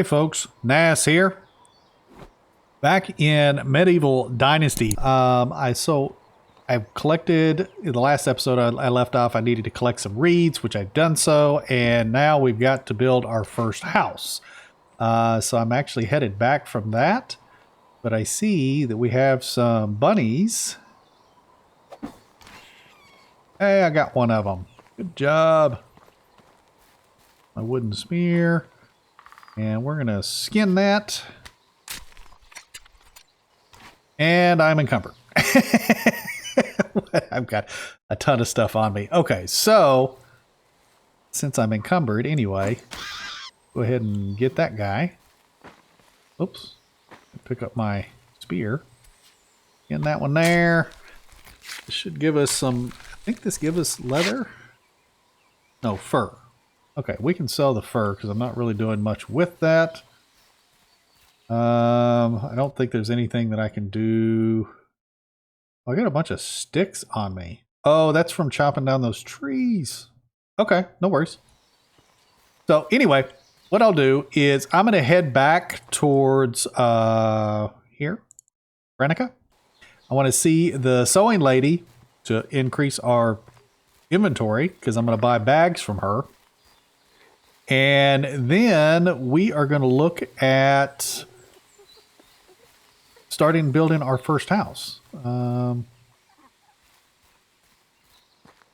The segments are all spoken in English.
Hey folks, Nas here. Back in medieval Dynasty, I've collected in the last episode I left off. I needed to collect some reeds, which I've done so, and now we've got to build our first house. So I'm actually headed back from that, but I see that we have some bunnies. Hey, I got one of them. Good job. My wooden spear. And we're going to skin that. And I'm encumbered. I've got a ton of stuff on me. Okay, so since I'm encumbered anyway, go ahead and get that guy. Oops. Pick up my spear. Get that one there. This should give us some, I think this gives us leather. No, fur. Okay, we can sell the fur because I'm not really doing much with that. I don't think there's anything that I can do. Oh, I got a bunch of sticks on me. Oh, that's from chopping down those trees. Okay, no worries. So anyway, what I'll do is I'm going to head back towards here, Brenica. I want to see the sewing lady to increase our inventory because I'm going to buy bags from her. And then we are going to look at starting building our first house. I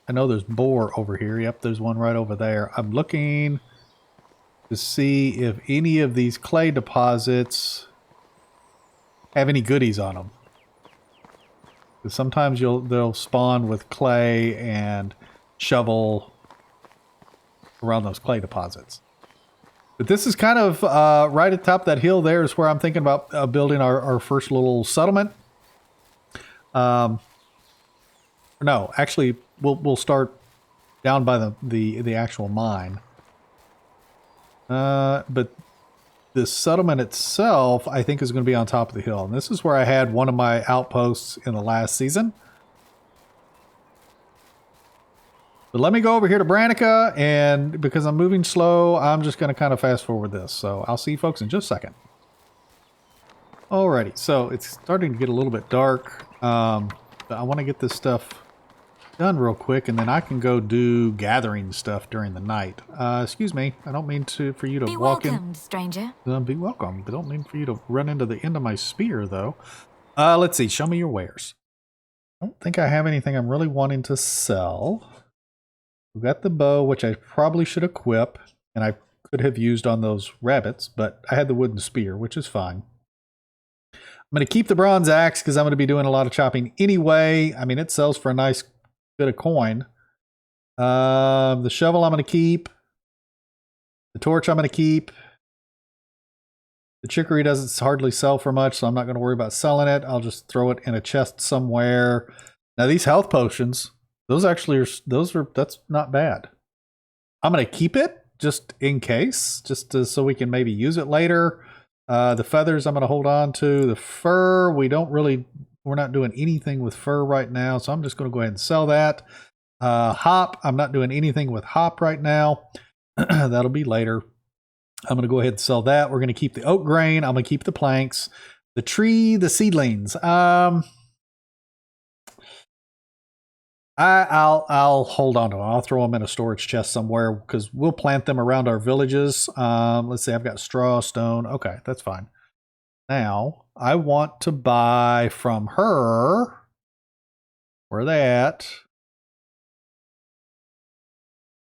know there's boar over here. Yep, there's one right over there. I'm looking to see if any of these clay deposits have any goodies on them. Because sometimes they'll spawn with clay and shovel around those clay deposits. But this is kind of right at the top of that hill there is where I'm thinking about building our first little settlement. No, actually, we'll start down by the actual mine. But the settlement itself, I think, is going to be on top of the hill. And this is where I had one of my outposts in the last season. But let me go over here to Brenica, and because I'm moving slow, I'm just going to kind of fast forward this. So I'll see you folks in just a second. Alrighty, so it's starting to get a little bit dark. But I want to get this stuff done real quick, and then I can go do gathering stuff during the night. Excuse me, I don't mean for you to walk in. Be welcome, stranger. Be welcome. I don't mean for you to run into the end of my spear, though. Let's see, show me your wares. I don't think I have anything I'm really wanting to sell. We've got the bow, which I probably should equip, and I could have used on those rabbits, but I had the wooden spear, which is fine. I'm going to keep the bronze axe because I'm going to be doing a lot of chopping anyway. I mean, it sells for a nice bit of coin. The shovel I'm going to keep. The torch I'm going to keep. The chicory doesn't hardly sell for much, so I'm not going to worry about selling it. I'll just throw it in a chest somewhere. Now, these health potions... that's not bad. I'm going to keep it just in case, so we can maybe use it later. The feathers I'm going to hold on to. The fur, we're not doing anything with fur right now, so I'm just going to go ahead and sell that. Hop, I'm not doing anything with hop right now. That'll be later. I'm going to go ahead and sell that. We're going to keep the oak grain. I'm going to keep the planks. The tree, the seedlings. I'll hold on to them. I'll throw them in a storage chest somewhere because we'll plant them around our villages. Let's see, I've got straw, stone. Okay, that's fine. Now, I want to buy from her. Where are they at?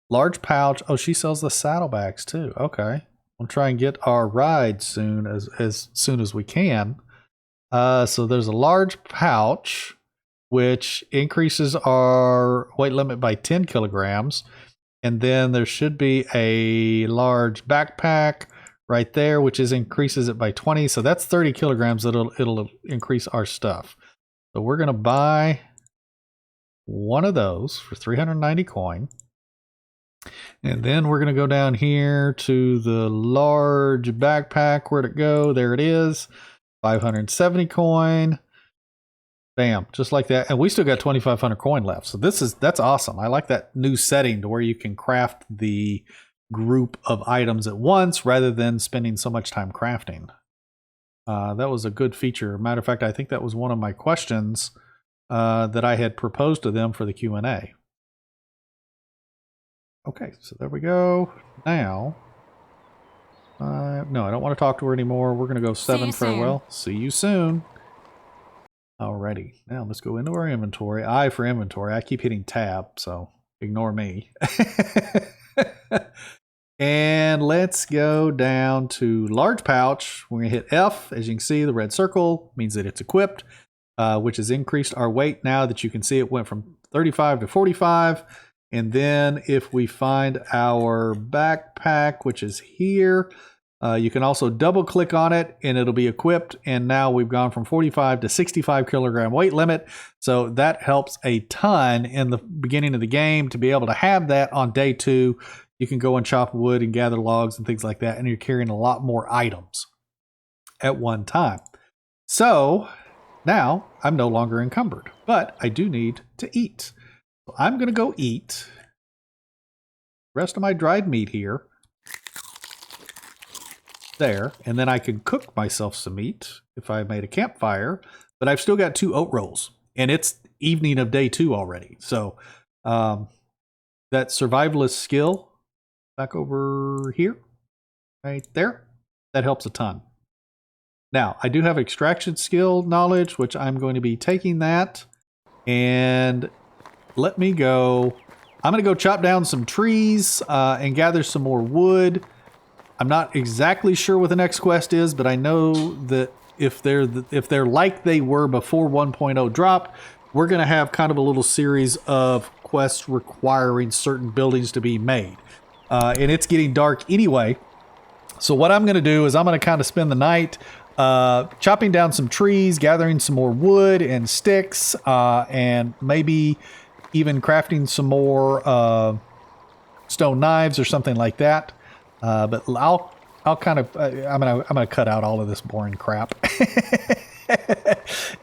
Large pouch. Oh, she sells the saddlebags too. Okay. We'll try and get our ride soon as soon as we can. So there's a large pouch, which increases our weight limit by 10 kilograms. And then there should be a large backpack right there, which increases it by 20. So that's 30 kilograms. It'll increase our stuff. So we're going to buy one of those for 390 coin. And then we're going to go down here to the large backpack. Where'd it go? There it is. 570 coin. Bam, just like that. And we still got 2,500 coin left. So that's awesome. I like that new setting to where you can craft the group of items at once rather than spending so much time crafting. That was a good feature. Matter of fact, I think that was one of my questions that I had proposed to them for the Q&A. Okay, so there we go. Now, no, I don't want to talk to her anymore. We're going to go 7 farewell. See you soon. Alrighty, now let's go into our inventory. I for inventory. I keep hitting tab, so ignore me. And let's go down to large pouch. We're going to hit F. As you can see, the red circle means that it's equipped, which has increased our weight now that you can see it went from 35 to 45. And then if we find our backpack, which is here, you can also double click on it and it'll be equipped. And now we've gone from 45 to 65 kilogram weight limit. So that helps a ton in the beginning of the game to be able to have that on day 2. You can go and chop wood and gather logs and things like that. And you're carrying a lot more items at one time. So now I'm no longer encumbered, but I do need to eat. So I'm going to go eat the rest of my dried meat here. There, and then I can cook myself some meat if I made a campfire, but I've still got 2 oat rolls and it's evening of day 2 already. So that survivalist skill back over here, right there, that helps a ton. Now I do have extraction skill knowledge, which I'm going to be taking that, and let me go. I'm going to go chop down some trees and gather some more wood. I'm not exactly sure what the next quest is, but I know that if they're like they were before 1.0 dropped, we're going to have kind of a little series of quests requiring certain buildings to be made. And it's getting dark anyway. So what I'm going to do is I'm going to kind of spend the night chopping down some trees, gathering some more wood and sticks, and maybe even crafting some more stone knives or something like that. But I'll kind of I'm gonna cut out all of this boring crap,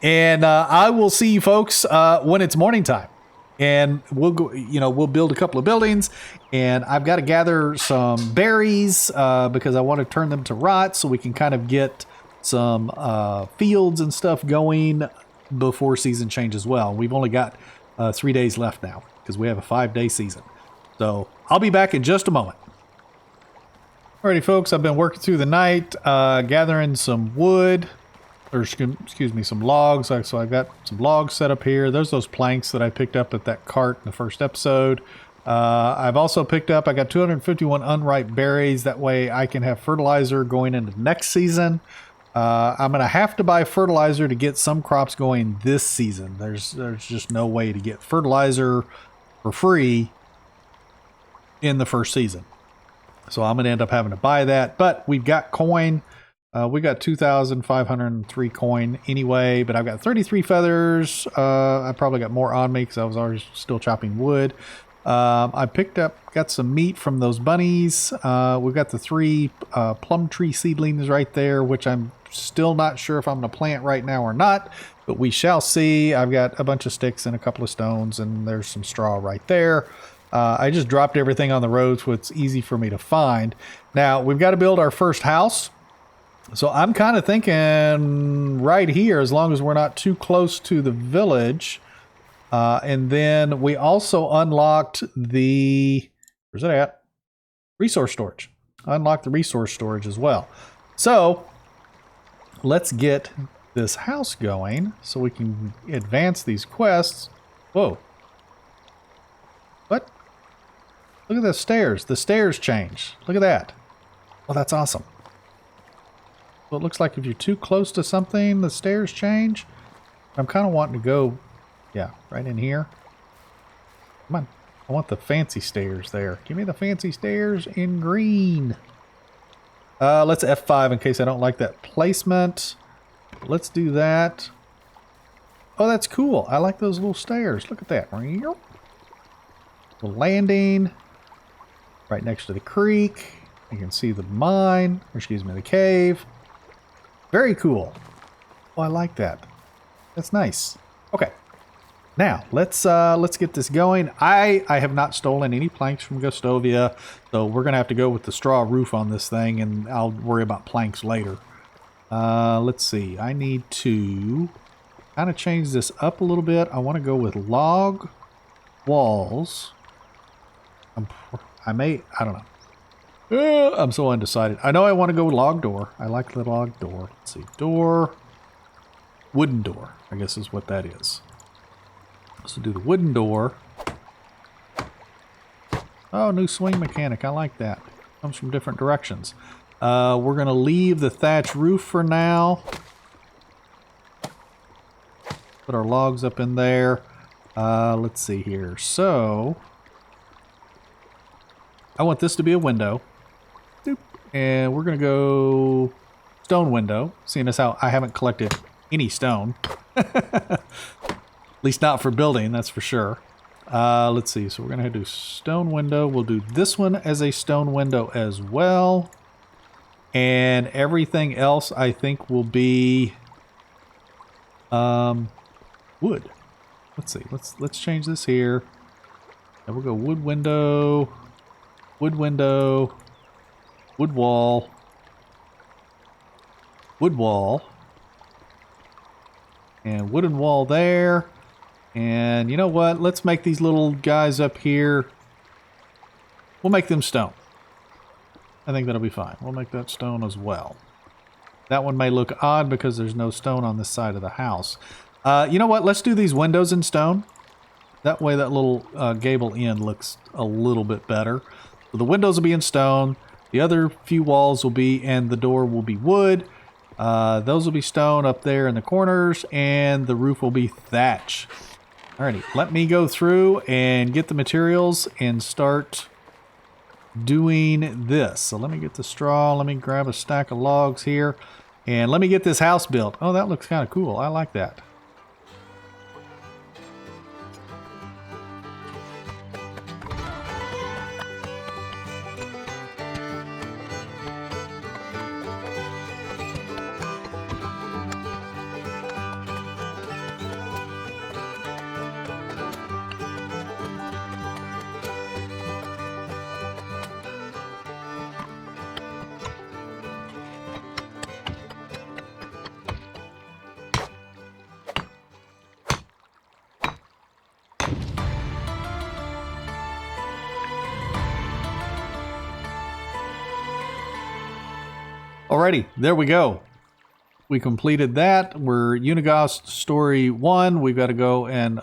and I will see you folks when it's morning time, and we'll go. We'll build a couple of buildings, and I've got to gather some berries because I want to turn them to rot so we can kind of get some fields and stuff going before season change as well. We've only got 3 days left now because we have a 5-day season. So I'll be back in just a moment. Alrighty, folks, I've been working through the night, gathering some wood, or excuse me, some logs. So I've got some logs set up here. There's those planks that I picked up at that cart in the first episode. I've also picked up, I got 251 unripe berries. That way I can have fertilizer going into next season. I'm going to have to buy fertilizer to get some crops going this season. There's just no way to get fertilizer for free in the first season. So I'm going to end up having to buy that, but we've got coin. We got 2,503 coin anyway, but I've got 33 feathers. I probably got more on me because I was already still chopping wood. I got some meat from those bunnies. We've got the 3 plum tree seedlings right there, which I'm still not sure if I'm going to plant right now or not, but we shall see. I've got a bunch of sticks and a couple of stones, and there's some straw right there. I just dropped everything on the road so it's easy for me to find. Now, we've got to build our first house. So I'm kind of thinking right here, as long as we're not too close to the village. And then we also unlocked the... Where's it at? Resource storage. Unlocked the resource storage as well. So let's get this house going so we can advance these quests. Whoa. What? Look at the stairs. The stairs change. Look at that. Well, that's awesome. So it looks like if you're too close to something, the stairs change. I'm kind of wanting to go, yeah, right in here. Come on. I want the fancy stairs there. Give me the fancy stairs in green. Let's F5 in case I don't like that placement. Let's do that. Oh, that's cool. I like those little stairs. Look at that. The landing right next to the creek. You can see the mine, or excuse me, the cave. Very cool. Oh, I like that. That's nice. Okay. Now let's get this going. I have not stolen any planks from Gustovia, so we're gonna have to go with the straw roof on this thing, and I'll worry about planks later. Let's see. I need to kind of change this up a little bit. I want to go with log walls. I don't know. I'm so undecided. I know I want to go log door. I like the log door. Let's see. Door. Wooden door, I guess is what that is. So do the wooden door. Oh, new swing mechanic. I like that. Comes from different directions. We're going to leave the thatch roof for now. Put our logs up in there. Let's see here. So, I want this to be a window. Doop. And we're going to go stone window, seeing as how I haven't collected any stone. At least not for building, that's for sure. Let's see. So we're going to do stone window. We'll do this one as a stone window as well. And everything else I think will be wood. Let's see. Let's change this here. And we'll go wood window, wood window, wood wall, wood wall, and wooden wall there. And you know what? Let's make these little guys up here. We'll make them stone. I think that'll be fine. We'll make that stone as well. That one may look odd because there's no stone on this side of the house. You know what? Let's do these windows in stone. That way that little gable end looks a little bit better. So the windows will be in stone. The other few walls will be, and the door will be wood. Those will be stone up there in the corners, and the roof will be thatch. Alrighty, let me go through and get the materials and start doing this. So let me get the straw. Let me grab a stack of logs here, and let me get this house built. Oh, that looks kind of cool. I like that. Alrighty, there we go. We completed that. We're Unigos Story 1. We've got to go and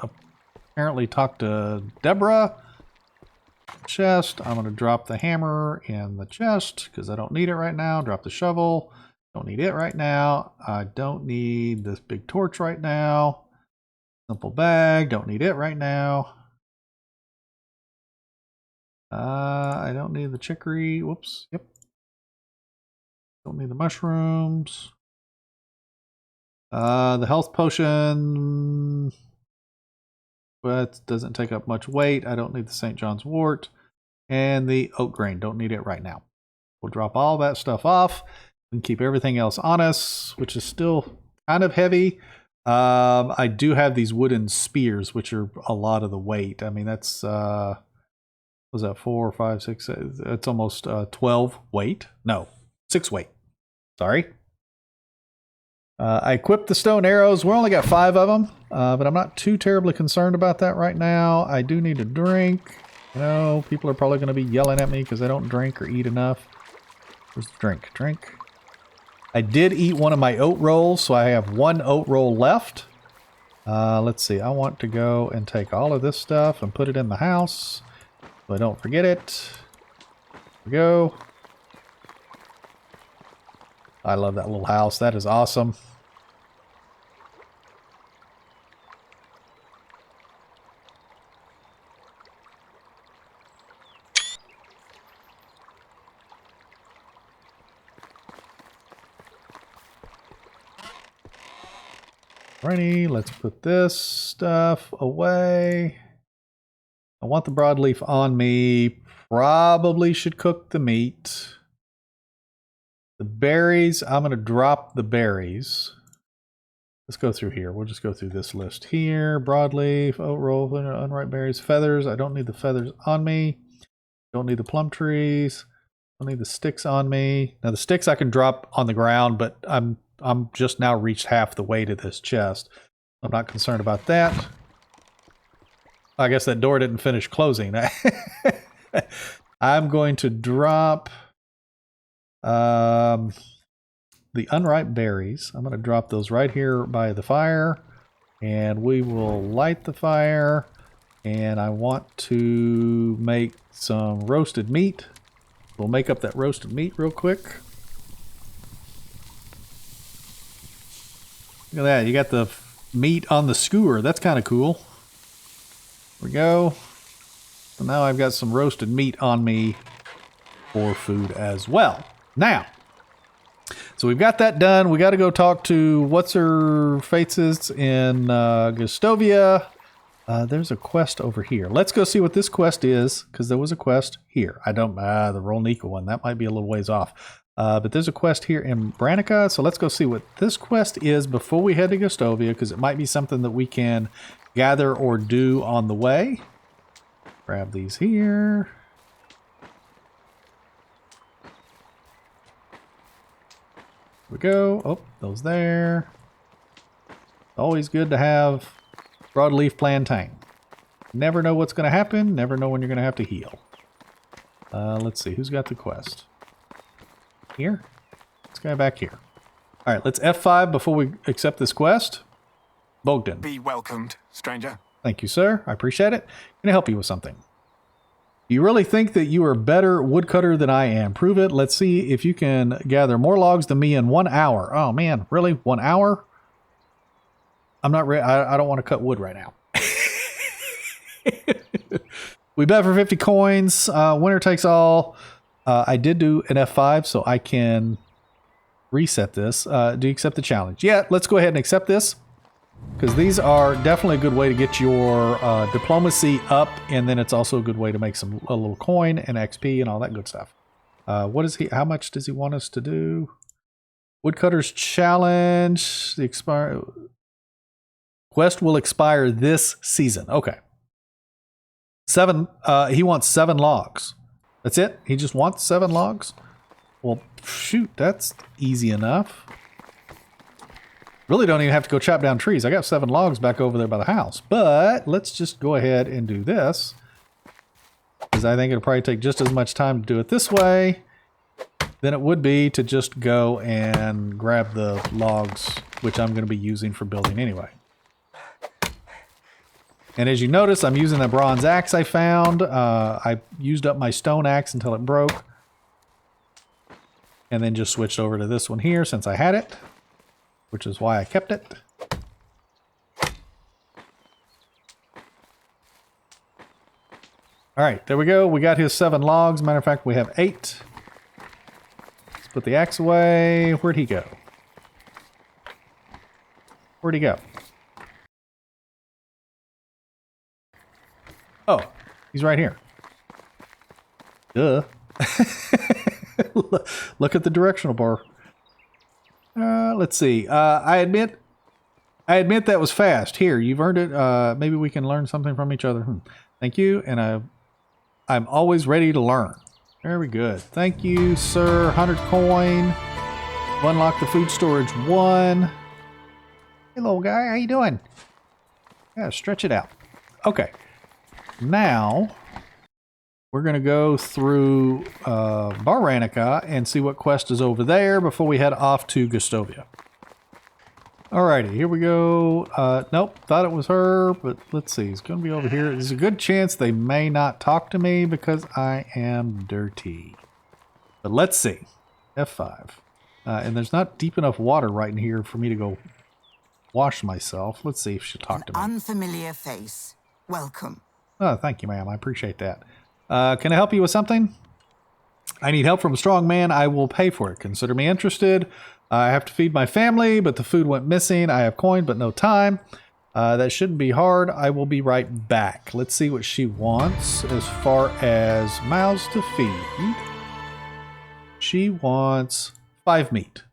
apparently talk to Deborah. Chest. I'm going to drop the hammer in the chest because I don't need it right now. Drop the shovel. Don't need it right now. I don't need this big torch right now. Simple bag. Don't need it right now. I don't need the chicory. Whoops. Yep. Don't need the mushrooms. The health potion, but doesn't take up much weight. I don't need the St. John's wort. And the oat grain, don't need it right now. We'll drop all that stuff off and keep everything else on us, which is still kind of heavy. I do have these wooden spears, which are a lot of the weight. I mean, that's, was that 4, 5, 6? It's almost 12 weight. No, 6 weight. Sorry. I equipped the stone arrows. We only got 5 of them, but I'm not too terribly concerned about that right now. I do need a drink. You know, people are probably going to be yelling at me because I don't drink or eat enough. Where's the drink? Drink. I did eat one of my oat rolls, so I have 1 oat roll left. Let's see. I want to go and take all of this stuff and put it in the house so I don't forget it. There we go. I love that little house. That is awesome. Alrighty, let's put this stuff away. I want the broadleaf on me. Probably should cook the meat. The berries, I'm going to drop the berries. Let's go through here. We'll just go through this list here. Broadleaf, oat roll, unripe berries, feathers. I don't need the feathers on me. Don't need the plum trees. Don't need the sticks on me. Now the sticks I can drop on the ground, but I'm just now reached half the way to this chest. I'm not concerned about that. I guess that door didn't finish closing. I'm going to drop the unripe berries. I'm going to drop those right here by the fire, and we will light the fire. And I want to make some roasted meat. We'll make up that roasted meat real quick. Look at that. You got the meat on the skewer. That's kind of cool. There we go. So now I've got some roasted meat on me for food as well. Now, so we've got that done. We got to go talk to what's her faces in Gustovia. There's a quest over here. Let's go see what this quest is, because there was a quest here. I don't, the Rolnica one, that might be a little ways off. But there's a quest here in Branica, so let's go see what this quest is before we head to Gustovia, because it might be something that we can gather or do on the way. Grab these here. Here we go. Oh, those there. Always good to have broadleaf plantain. Never know what's going to happen. Never know when you're going to have to heal. Let's see. Who's got the quest? Here? This guy back here. All right, let's F5 before we accept this quest. Bogdan. Be welcomed, stranger. Thank you, sir. I appreciate it. Can I help you with something? You really think that you are a better woodcutter than I am? Prove it. Let's see if you can gather more logs than me in 1 hour. Oh, man. Really? 1 hour? I'm not ready. I don't want to cut wood right now. We bet for 50 coins. Winner takes all. I did do an F5, so I can reset this. Do you accept the challenge? Yeah, let's go ahead and accept this, because these are definitely a good way to get your diplomacy up, and then it's also a good way to make a little coin and XP and all that good stuff. What is he? How much does he want us to do? Woodcutter's challenge. The quest will expire this season. Okay. 7. He wants 7 logs. That's it? He just wants 7 logs? Well, shoot, that's easy enough. Really don't even have to go chop down trees. I got 7 logs back over there by the house. But let's just go ahead and do this, because I think it'll probably take just as much time to do it this way than it would be to just go and grab the logs, which I'm going to be using for building anyway. And as you notice, I'm using the bronze axe I found. I used up my stone axe until it broke, and then just switched over to this one here since I had it, which is why I kept it. All right, there we go. We got his 7 logs. Matter of fact, we have 8. Let's put the axe away. Where'd he go? Where'd he go? Oh, he's right here. Duh. Look at the directional bar. Let's see. I admit that was fast. Here, you've earned it. Maybe we can learn something from each other. Thank you, and I'm always ready to learn. Very good. Thank you, sir. 100 coin. Unlock the food storage 1. Hey, little guy, how you doing? Yeah, stretch it out. Okay. Now, we're going to go through Baranica and see what quest is over there before we head off to Gustovia. Alrighty, here we go. Nope, thought it was her, but let's see. It's going to be over here. There's a good chance they may not talk to me because I am dirty. But let's see. F5. And there's not deep enough water right in here for me to go wash myself. Let's see if she'll talk to me. Unfamiliar face. Welcome. Oh, thank you, ma'am. I appreciate that. Can I help you with something? I need help from a strong man. I will pay for it. Consider me interested. I have to feed my family, but the food went missing. I have coin, but no time. That shouldn't be hard. I will be right back. Let's see what she wants as far as mouths to feed. She wants 5 meat.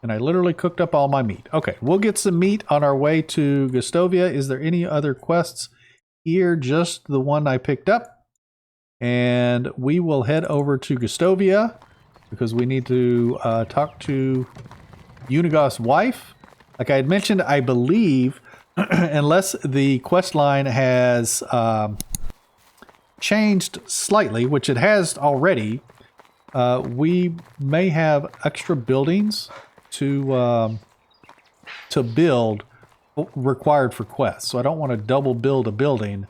And I literally cooked up all my meat. Okay, we'll get some meat on our way to Gustovia. Is there any other quests here? Just the one I picked up. And we will head over to Gustovia because we need to talk to Unigos's wife. Like I had mentioned, I believe, unless the quest line has changed slightly, which it has already, we may have extra buildings to build required for quests. So I don't want to double build a building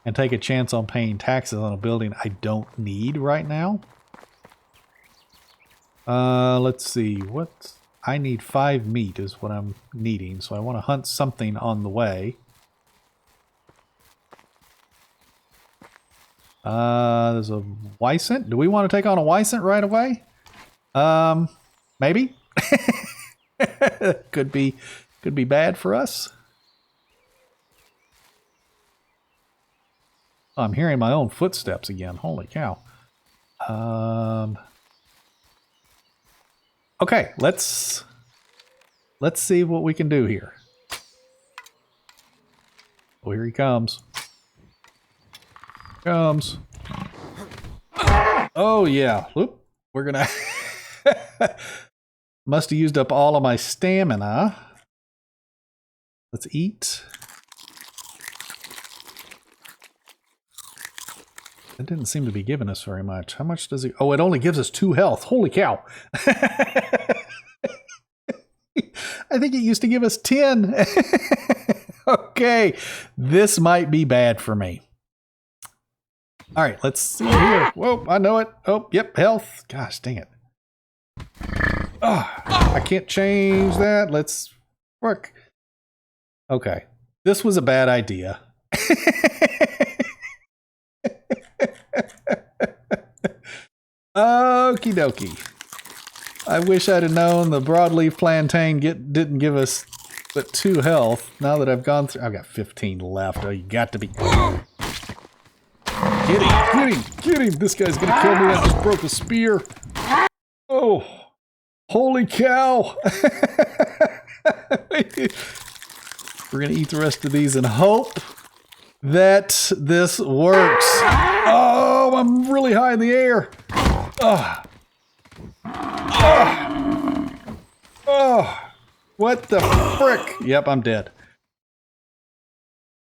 and take a chance on paying taxes on a building I don't need right now. Let's see. What I need 5 meat is what I'm needing. So I want to hunt something on the way. There's a Wysant. Do we want to take on a Wysant right away? Maybe. could be bad for us. Oh, I'm hearing my own footsteps again. Holy cow. Okay, let's see what we can do here. Oh, here he comes. Oh yeah. Whoop. We're gonna must have used up all of my stamina. Let's eat. It didn't seem to be giving us very much. How much does it? Oh, it only gives us 2 health. Holy cow. I think it used to give us 10. Okay. This might be bad for me. All right, let's see here. Whoa, I know it. Oh, yep, health. Gosh, dang it. Oh, I can't change that. Let's work. Okay, this was a bad idea. Okie dokie. I wish I'd have known the broadleaf plantain didn't give us but 2 health. Now that I've gone through, I've got 15 left. Oh, you got to be... Get him! This guy's gonna kill me. I just broke a spear. Oh, holy cow! We're gonna eat the rest of these and hope that this works. Oh, I'm really high in the air. What the frick? Yep, I'm dead.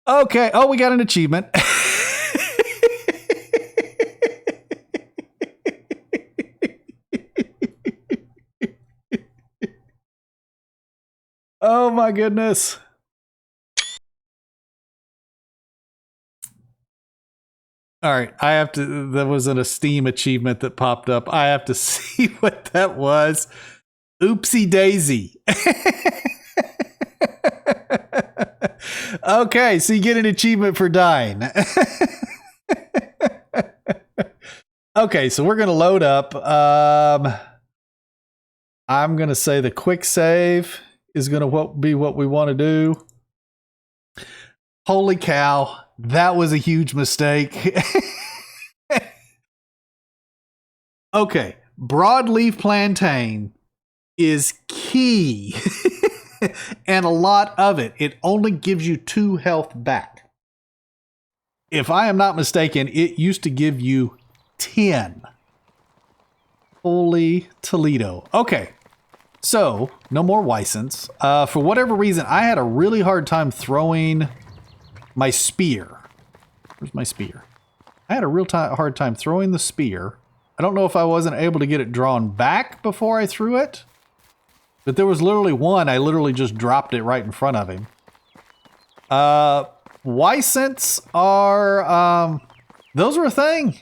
Okay. Oh, we got an achievement. Oh my goodness. All right, I have to, there was an Esteem achievement that popped up. I have to see what that was. Oopsie daisy. Okay, so you get an achievement for dying. Okay, so we're going to load up. I'm going to say the quick save is going to be what we want to do. Holy cow, that was a huge mistake. Okay, broadleaf plantain is key. And a lot of it. It only gives you 2 health back. If I am not mistaken, it used to give you 10. Holy Toledo. Okay. So, no more Wysants. For whatever reason, I had a really hard time throwing my spear. Where's my spear? I had a real hard time throwing the spear. I don't know if I wasn't able to get it drawn back before I threw it. But there was literally one, I literally just dropped it right in front of him. Wysants are, those are a thing.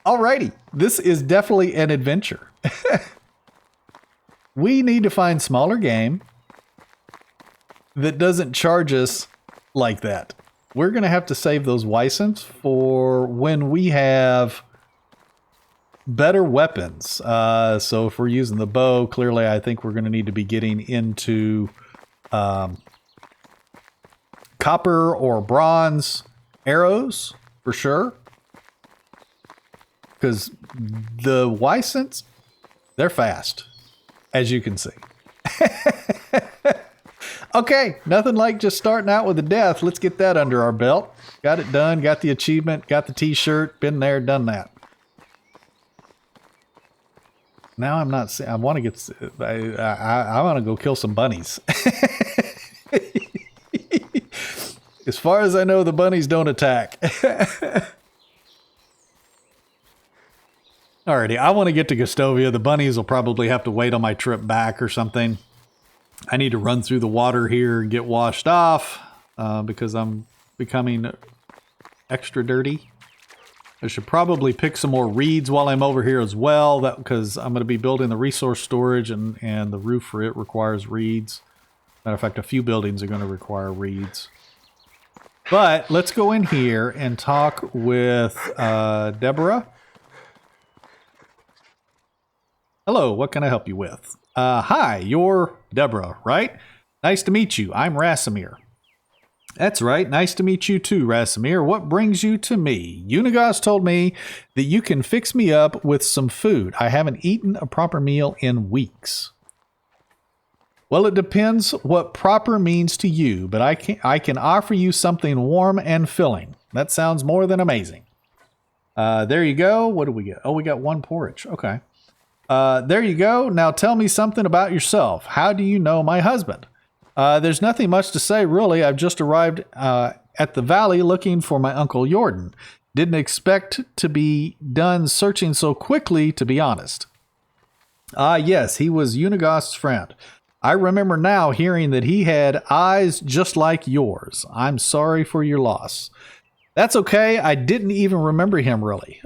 Alrighty, this is definitely an adventure. We need to find smaller game that doesn't charge us like that. We're going to have to save those Wysants for when we have better weapons. So if we're using the bow, clearly I think we're going to need to be getting into copper or bronze arrows for sure. because the Wysons, they're fast, as you can see. Okay, nothing like just starting out with a death. Let's get that under our belt. Got it done, got the achievement, got the t-shirt, been there, done that. Now I'm not, I want to get, I want to go kill some bunnies. As far as I know, the bunnies don't attack. Alrighty, I want to get to Gustovia. The bunnies will probably have to wait on my trip back or something. I need to run through the water here and get washed off because I'm becoming extra dirty. I should probably pick some more reeds while I'm over here as well, because I'm going to be building the resource storage and the roof for it requires reeds. Matter of fact, a few buildings are going to require reeds. But let's go in here and talk with Deborah. Hello, what can I help you with? Hi, you're Deborah, right? Nice to meet you. I'm Rasimir. That's right. Nice to meet you too, Rasimir. What brings you to me? Unigos told me that you can fix me up with some food. I haven't eaten a proper meal in weeks. Well, it depends what proper means to you, but I can offer you something warm and filling. That sounds more than amazing. There you go. What do we get? Oh, we got one porridge. Okay. There you go. Now tell me something about yourself. How do you know my husband? There's nothing much to say, really. I've just arrived at the valley looking for my Uncle Jordan. Didn't expect to be done searching so quickly, to be honest. Yes, he was Unigost's friend. I remember now hearing that he had eyes just like yours. I'm sorry for your loss. That's okay. I didn't even remember him, really.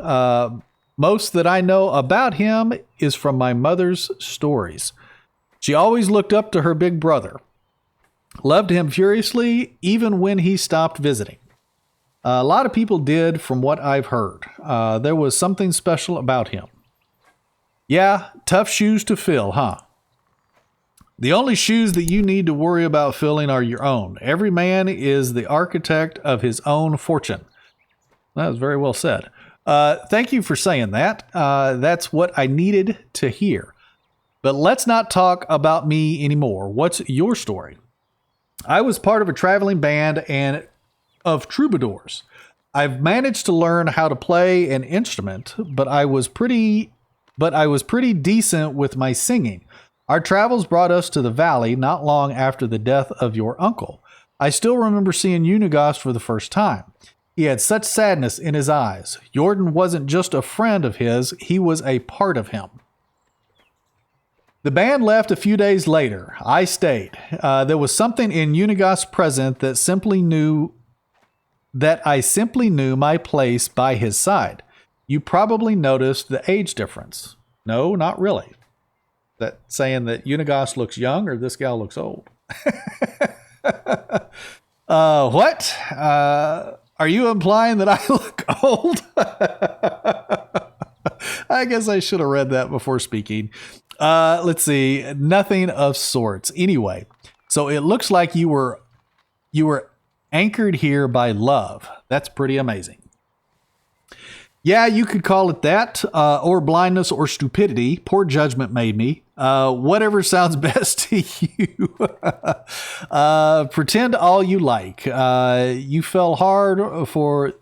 Most that I know about him is from my mother's stories. She always looked up to her big brother. Loved him furiously, even when he stopped visiting. A lot of people did, from what I've heard. There was something special about him. Yeah, tough shoes to fill, huh? The only shoes that you need to worry about filling are your own. Every man is the architect of his own fortune. That was very well said. Thank you for saying that. That's what I needed to hear. But let's not talk about me anymore. What's your story? I was part of a traveling band and of troubadours. I've managed to learn how to play an instrument, but I was pretty decent with my singing. Our travels brought us to the valley not long after the death of your uncle. I still remember seeing Unigost for the first time. He had such sadness in his eyes. Jordan wasn't just a friend of his, he was a part of him. The band left a few days later. I stayed. There was something in Unigost's presence that I simply knew my place by his side. You probably noticed the age difference. No, not really. That saying that Unigost looks young or this gal looks old? What? Are you implying that I look old? I guess I should have read that before speaking. Let's see. Nothing of sorts. Anyway, so it looks like you were anchored here by love. That's pretty amazing. Yeah, you could call it that, or blindness or stupidity. Poor judgment made me. Whatever sounds best to you. Pretend all you like. You fell hard for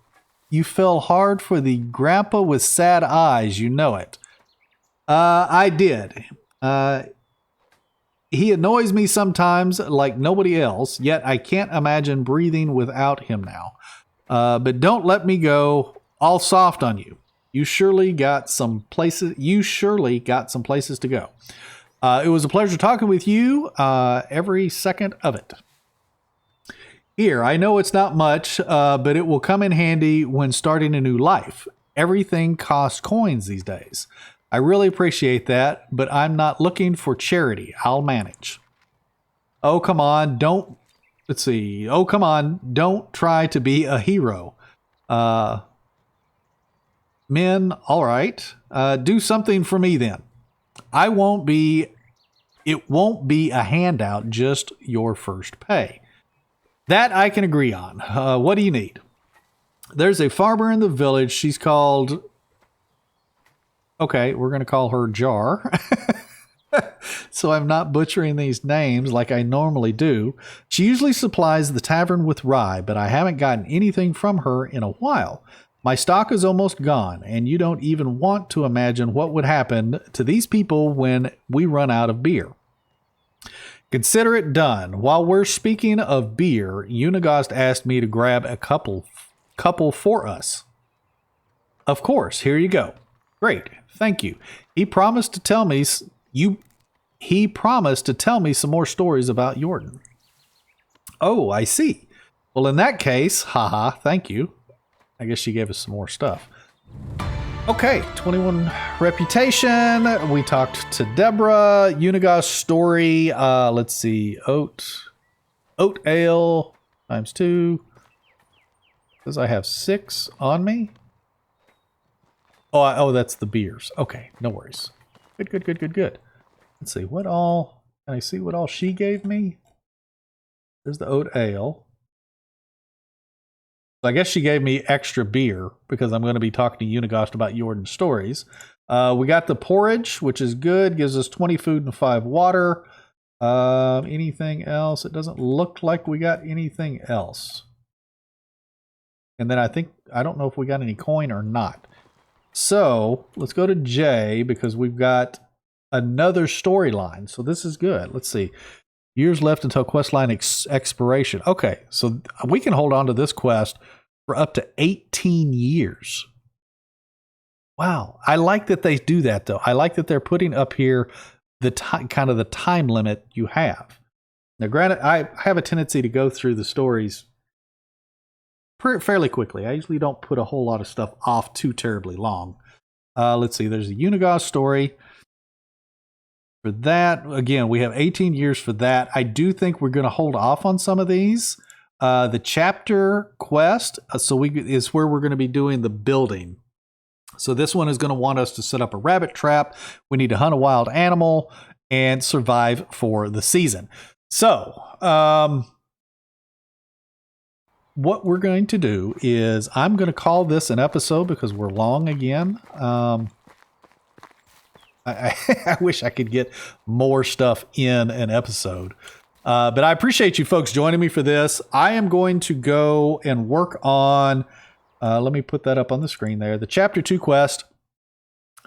the grandpa with sad eyes. You know it. I did. He annoys me sometimes like nobody else, yet I can't imagine breathing without him now. But don't let me go all soft on you. You surely got some places to go. It was a pleasure talking with you, every second of it. Here, I know it's not much, but it will come in handy when starting a new life. Everything costs coins these days. I really appreciate that, but I'm not looking for charity. I'll manage. Oh, come on. Don't try to be a hero. Men, all right. Do something for me then. It won't be a handout, just your first pay. That I can agree on. What do you need? There's a farmer in the village. She's called Okay, we're going to call her Jar. So I'm not butchering these names like I normally do. She usually supplies the tavern with rye, but I haven't gotten anything from her in a while. My stock is almost gone, and you don't even want to imagine what would happen to these people when we run out of beer. Consider it done. While we're speaking of beer, Unigost asked me to grab a couple for us. Of course, here you go. Great, thank you. He promised to tell me some more stories about Jordan. Oh, I see. Well, in that case, haha, thank you. I guess she gave us some more stuff. Okay, 21 reputation. We talked to Deborah. Unigost's story. Let's see. Oat ale times 2. Says I have 6 on me. Oh, that's the beers. Okay, no worries. Good. Let's see. What all? Can I see what all she gave me? There's the oat ale. I guess she gave me extra beer because I'm going to be talking to Unigost about Jordan's stories. We got the porridge, which is good. Gives us 20 food and 5 water. Anything else? It doesn't look like we got anything else. And then I don't know if we got any coin or not. So let's go to J because we've got another storyline. So this is good. Let's see. Years left until questline expiration. Okay, so we can hold on to this quest for up to 18 years. Wow, I like that they do that though. I like that they're putting up here the kind of the time limit you have. Now, granted, I have a tendency to go through the stories fairly quickly. I usually don't put a whole lot of stuff off too terribly long. Let's see. There's a Unigost story. For that, again, we have 18 years for that. I do think we're going to hold off on some of these. The chapter quest, is where we're going to be doing the building. So this one is going to want us to set up a rabbit trap. We need to hunt a wild animal and survive for the season. So, what we're going to do is I'm going to call this an episode because we're long again. I wish I could get more stuff in an episode. But I appreciate you folks joining me for this. I am going to go and work on, let me put that up on the screen there, the Chapter 2 quest.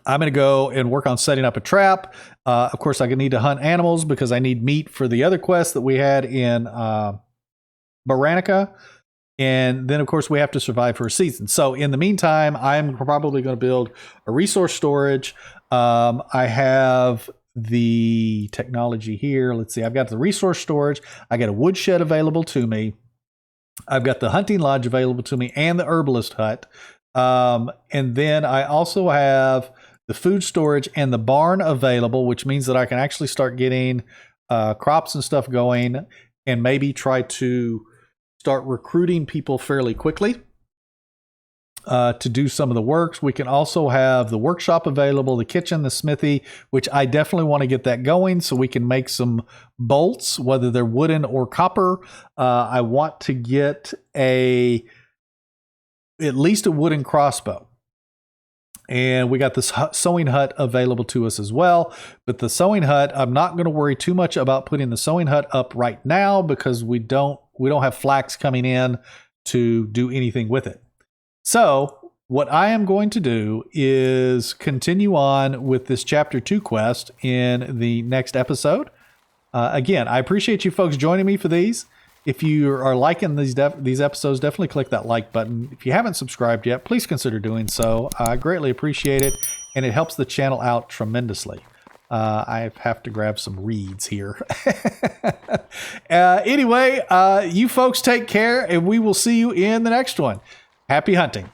I'm going to go and work on setting up a trap. Of course, I need to hunt animals because I need meat for the other quest that we had in Baranica. And then, of course, we have to survive for a season. So in the meantime, I'm probably going to build a resource storage. I have the technology here. Let's see. I've got the resource storage. I got a woodshed available to me. I've got the hunting lodge available to me and the herbalist hut. And then I also have the food storage and the barn available, which means that I can actually start getting crops and stuff going and maybe try to start recruiting people fairly quickly to do some of the works. We can also have the workshop available, the kitchen, the smithy, which I definitely want to get that going so we can make some bolts, whether they're wooden or copper. I want to get at least a wooden crossbow. And we got this sewing hut available to us as well. But the sewing hut, I'm not going to worry too much about putting the sewing hut up right now because we don't have flax coming in to do anything with it. So what I am going to do is continue on with this Chapter 2 quest in the next episode. Again, I appreciate you folks joining me for these. If you are liking these episodes, definitely click that like button. If you haven't subscribed yet, please consider doing so. I greatly appreciate it, and it helps the channel out tremendously. I have to grab some reeds here. Anyway, you folks take care, and we will see you in the next one. Happy hunting.